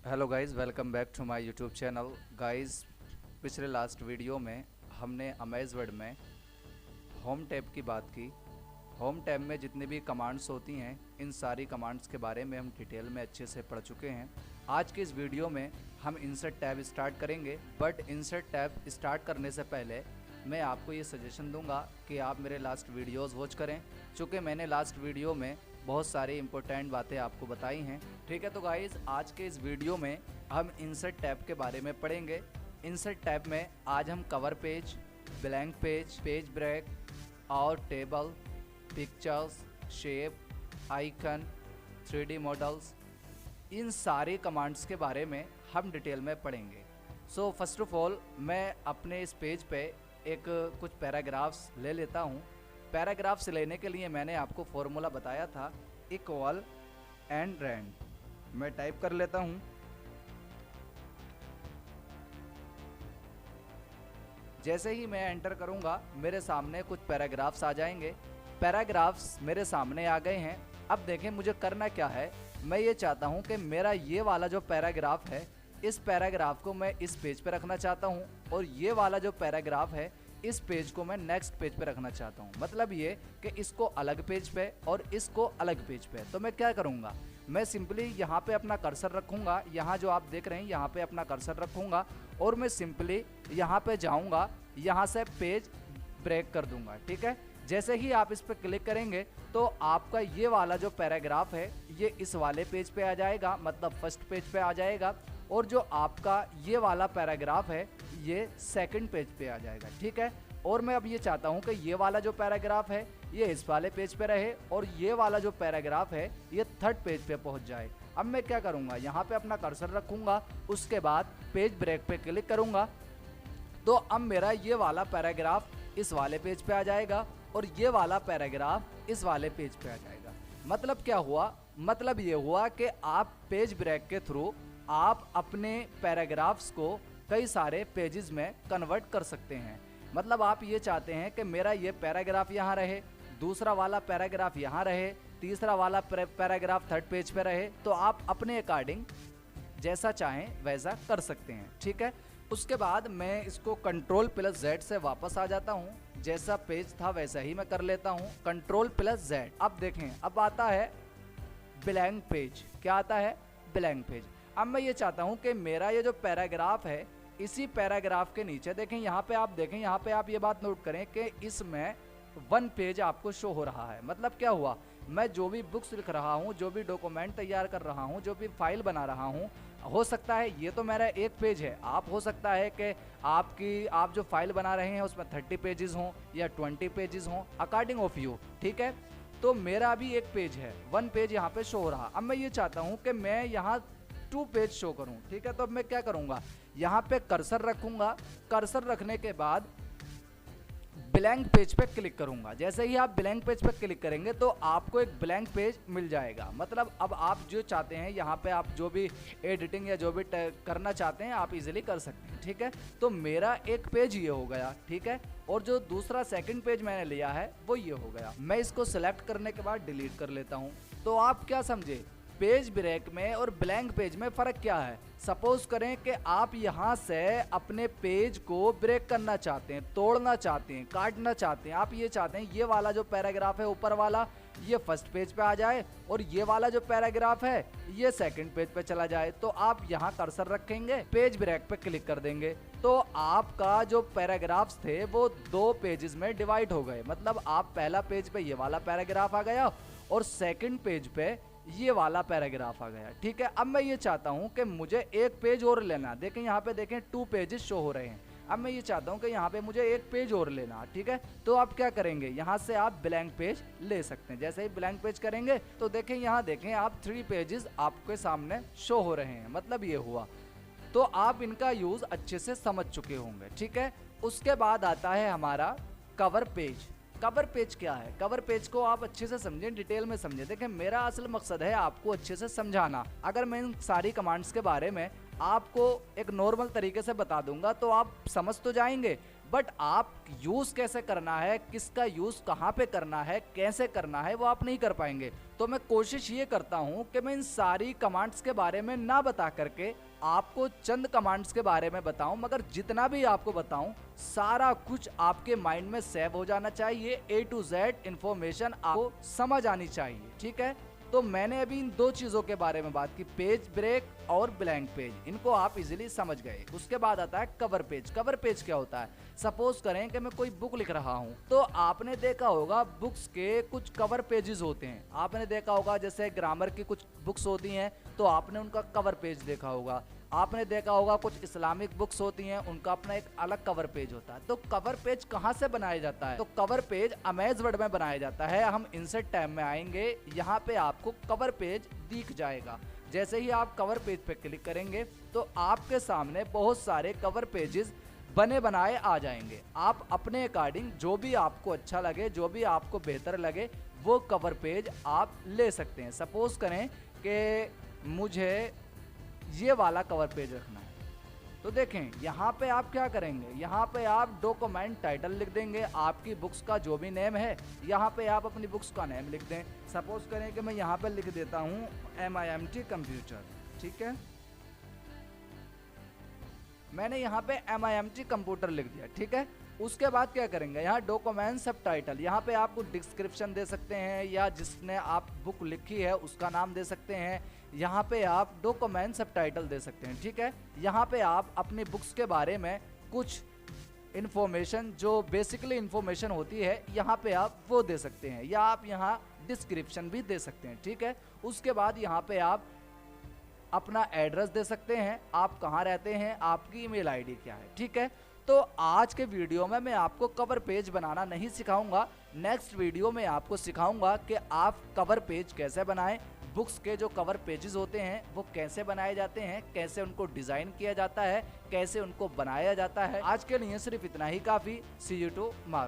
Hello guys, welcome back to my YouTube channel. Guys, पिछले last video में हमने अमेज वर्ड में होम टैब की बात की। होम टैब में जितनी भी कमांड्स होती हैं, इन सारी कमांड्स के बारे में हम डिटेल में अच्छे से पढ़ चुके हैं। आज के इस वीडियो में हम इंसर्ट टैब स्टार्ट करेंगे, बट इंसर्ट टैब स्टार्ट करने से पहले मैं आपको ये सजेशन दूंगा कि आप मेरे लास्ट वीडियोस वॉच करें, चूँकि मैंने लास्ट वीडियो में बहुत सारी इंपॉर्टेंट बातें आपको बताई हैं। ठीक है, तो गाइज़ आज के इस वीडियो में हम इंसर्ट टैब के बारे में पढ़ेंगे। इंसर्ट टैब में आज हम cover page, blank page, page break और table, pictures, shape, icon, 3D models, इन सारे कमांड्स के बारे में हम डिटेल में पढ़ेंगे। सो फर्स्ट ऑफ ऑल मैं अपने इस पेज पे एक कुछ पैराग्राफ्स ले लेता हूँ। पैराग्राफ्स लेने के लिए मैंने आपको फॉर्मूला बताया था, इक्वल एंड रैंड। मैं टाइप कर लेता हूँ। जैसे ही मैं एंटर करूँगा मेरे सामने कुछ पैराग्राफ्स आ जाएंगे। पैराग्राफ्स मेरे सामने आ गए हैं। अब देखें मुझे करना क्या है। मैं ये चाहता हूँ कि मेरा ये वाला जो पैराग्राफ है, इस पैराग्राफ को मैं इस पेज पे रखना चाहता हूँ, और ये वाला जो पैराग्राफ है इस पेज को मैं नेक्स्ट पेज पे रखना चाहता हूँ। मतलब ये कि इसको अलग पेज पे और इसको अलग पेज पे। तो मैं क्या करूँगा, मैं सिंपली यहाँ पे अपना कर्सर रखूँगा। यहाँ जो आप देख रहे हैं यहाँ पे अपना कर्सर रखूँगा और मैं सिंपली यहाँ पे जाऊँगा, यहाँ से पेज ब्रेक कर दूँगा। ठीक है, जैसे ही आप इस पर क्लिक करेंगे तो आपका ये वाला जो पैराग्राफ है ये इस वाले पेज पे आ जाएगा, मतलब फर्स्ट पेज पे आ जाएगा, और जो आपका ये वाला पैराग्राफ है ये सेकंड पेज पे आ जाएगा। ठीक है, और मैं अब ये चाहता हूँ कि ये वाला जो पैराग्राफ है ये इस वाले पेज पे रहे और ये वाला जो पैराग्राफ है ये थर्ड पेज पे पहुँच जाए। अब मैं क्या करूँगा, यहाँ पे अपना कर्सर रखूँगा, उसके बाद पेज ब्रेक पे क्लिक करूँगा, तो अब मेरा ये वाला पैराग्राफ इस वाले पेज पे आ जाएगा और ये वाला पैराग्राफ इस वाले पेज पे आ जाएगा। मतलब क्या हुआ, मतलब ये हुआ कि आप पेज ब्रेक के थ्रू आप अपने पैराग्राफ्स को कई सारे पेजेस में कन्वर्ट कर सकते हैं। मतलब आप ये चाहते हैं कि मेरा ये पैराग्राफ यहाँ रहे, दूसरा वाला पैराग्राफ यहाँ रहे, तीसरा वाला पैराग्राफ थर्ड पेज पे रहे, तो आप अपने अकॉर्डिंग जैसा चाहें वैसा कर सकते हैं। ठीक है, उसके बाद मैं इसको Ctrl+Z से वापस आ जाता हूँ। जैसा पेज था वैसा ही मैं कर लेता हूँ, Ctrl+Z। अब देखें, अब आता है ब्लैंक पेज। क्या आता है? Blank page. अब मैं ये चाहता हूँ कि मेरा ये जो पैराग्राफ है इसी पैराग्राफ के नीचे देखें, यहाँ पे आप देखें, यहाँ पे आप ये बात नोट करें कि इसमें वन पेज आपको शो हो रहा है। मतलब क्या हुआ, मैं जो भी बुक्स लिख रहा हूँ, जो भी डॉक्यूमेंट तैयार कर रहा हूँ, जो भी फाइल बना रहा हूँ, हो सकता है ये तो मेरा एक पेज है, आप हो सकता है कि आप जो फाइल बना रहे हैं उसमें 30 पेजेस हों या 20 पेजेस हों, अकॉर्डिंग ऑफ यू। ठीक है, तो मेरा भी एक पेज है, वन पेज यहाँ पे शो हो रहा। अब मैं ये चाहता हूँ कि मैं यहाँ 2 पेज शो करूं। ठीक है, तो अब मैं क्या करूंगा, यहाँ पे कर्सर रखूंगा, कर्सर रखने के बाद ब्लैंक पेज पे क्लिक करूंगा। जैसे ही आप ब्लैंक पेज पे क्लिक करेंगे तो आपको एक ब्लैंक पेज मिल जाएगा। मतलब अब आप जो चाहते हैं यहाँ पे आप जो भी एडिटिंग या जो भी करना चाहते हैं आप इजीली कर सकते हैं। ठीक है, तो मेरा एक पेज ये हो गया। ठीक है, और जो दूसरा सेकंड पेज मैंने लिया है वो ये हो गया। मैं इसको सिलेक्ट करने के बाद डिलीट कर लेता हूँ। तो आप क्या समझे, पेज ब्रेक में और ब्लैंक पेज में फ़र्क क्या है। सपोज करें कि आप यहाँ से अपने पेज को ब्रेक करना चाहते हैं, तोड़ना चाहते हैं, काटना चाहते हैं। आप ये चाहते हैं ये वाला जो पैराग्राफ है ऊपर वाला ये फर्स्ट पेज पे आ जाए और ये वाला जो पैराग्राफ है ये सेकंड पेज पे चला जाए। तो आप यहाँ कर्सर रखेंगे, पेज ब्रेक पे क्लिक कर देंगे, तो आपका जो पैराग्राफ्स थे वो 2 पेजेस में डिवाइड हो गए। मतलब आप पहला पेज पे ये वाला पैराग्राफ आ गया और सेकंड पेज पे ये वाला पैराग्राफ आ गया। ठीक है, अब मैं ये चाहता हूँ कि मुझे एक पेज और लेना। देखें यहाँ पे देखें 2 पेजेस शो हो रहे हैं। अब मैं ये चाहता हूँ कि यहाँ पे मुझे एक पेज और लेना। ठीक है, तो आप क्या करेंगे, यहाँ से आप ब्लैंक पेज ले सकते हैं। जैसे ही ब्लैंक पेज करेंगे तो देखें यहाँ देखें आप 3 पेजेस आपके सामने शो हो रहे हैं। मतलब ये हुआ, तो आप इनका यूज अच्छे से समझ चुके होंगे। ठीक है, उसके बाद आता है हमारा कवर पेज। कवर पेज क्या है, कवर पेज को आप अच्छे से समझें, डिटेल में समझें। देखें मेरा असल मकसद है आपको अच्छे से समझाना। अगर मैं इन सारी कमांड्स के बारे में आपको एक नॉर्मल तरीके से बता दूंगा तो आप समझ तो जाएंगे, बट आप यूज कैसे करना है, किसका यूज कहाँ पे करना है, कैसे करना है, वो आप नहीं कर पाएंगे। तो मैं कोशिश ये करता हूँ कि मैं इन सारी कमांड्स के बारे में ना बता करके आपको चंद कमांड्स के बारे में बताऊं, मगर जितना भी आपको बताऊं सारा कुछ आपके माइंड में सेव हो जाना चाहिए। A to Z इंफॉर्मेशन आपको समझ आनी चाहिए, ठीक है। तो मैंने अभी इन दो चीजों के बारे में बात की, पेज ब्रेक और ब्लैंक पेज। इनको आप इजीली समझ गए। उसके बाद आता है कवर पेज। कवर पेज क्या होता है? सपोज करें कि मैं कोई बुक लिख रहा हूं, तो आपने देखा होगा बुक्स के कुछ कवर पेजेस होते हैं। आपने देखा होगा जैसे ग्रामर की कुछ बुक्स होती हैं तो आपने उनका कवर पेज देखा होगा। आपने देखा होगा कुछ इस्लामिक बुक्स होती हैं, उनका अपना एक अलग कवर पेज होता है। तो कवर पेज कहाँ से बनाया जाता है? तो कवर पेज अमेज वर्ड में बनाया जाता है। हम इंसर्ट टैब में आएंगे, यहाँ पे आपको कवर पेज दिख जाएगा। जैसे ही आप कवर पेज पे क्लिक करेंगे तो आपके सामने बहुत सारे कवर पेजेस बने बनाए आ जाएंगे। आप अपने अकॉर्डिंग जो भी आपको अच्छा लगे, जो भी आपको बेहतर लगे, वो कवर पेज आप ले सकते हैं। सपोज करें कि मुझे ये वाला कवर पेज रखना है, तो देखें यहाँ पे आप क्या करेंगे, यहाँ पे आप डॉक्यूमेंट टाइटल लिख देंगे, आपकी बुक्स का जो भी नेम है यहाँ पे आप अपनी बुक्स का नेम लिख दें। सपोज करें कि मैं यहाँ पे लिख देता हूँ MIMT कंप्यूटर, ठीक है। मैंने यहाँ पे MIMT कंप्यूटर लिख दिया, ठीक है। उसके बाद क्या करेंगे, यहाँ डॉक्यूमेंट सब टाइटल, यहाँ पे आप कुछ डिस्क्रिप्शन दे सकते हैं या जिसने आप बुक लिखी है उसका नाम दे सकते हैं। यहाँ पे आप डॉक्यूमेंट सब टाइटल दे सकते हैं, ठीक है। यहाँ पे आप अपनी बुक्स के बारे में कुछ इन्फॉर्मेशन जो बेसिकली इन्फॉर्मेशन होती है यहाँ पे आप वो दे सकते हैं, या आप यहाँ डिस्क्रिप्शन भी दे सकते हैं, ठीक है। उसके बाद यहाँ पे आप अपना एड्रेस दे सकते हैं, आप कहाँ रहते हैं, आपकी ईमेल आईडी क्या है, ठीक है। तो आज के वीडियो में मैं आपको कवर पेज बनाना नहीं सिखाऊंगा। नेक्स्ट वीडियो में आपको सिखाऊंगा कि आप कवर पेज कैसे बनाएं, बुक्स के जो कवर पेजेस होते हैं वो कैसे बनाए जाते हैं, कैसे उनको डिजाइन किया जाता है, कैसे उनको बनाया जाता है। आज के लिए सिर्फ इतना ही काफी। सी यू टू मार्क।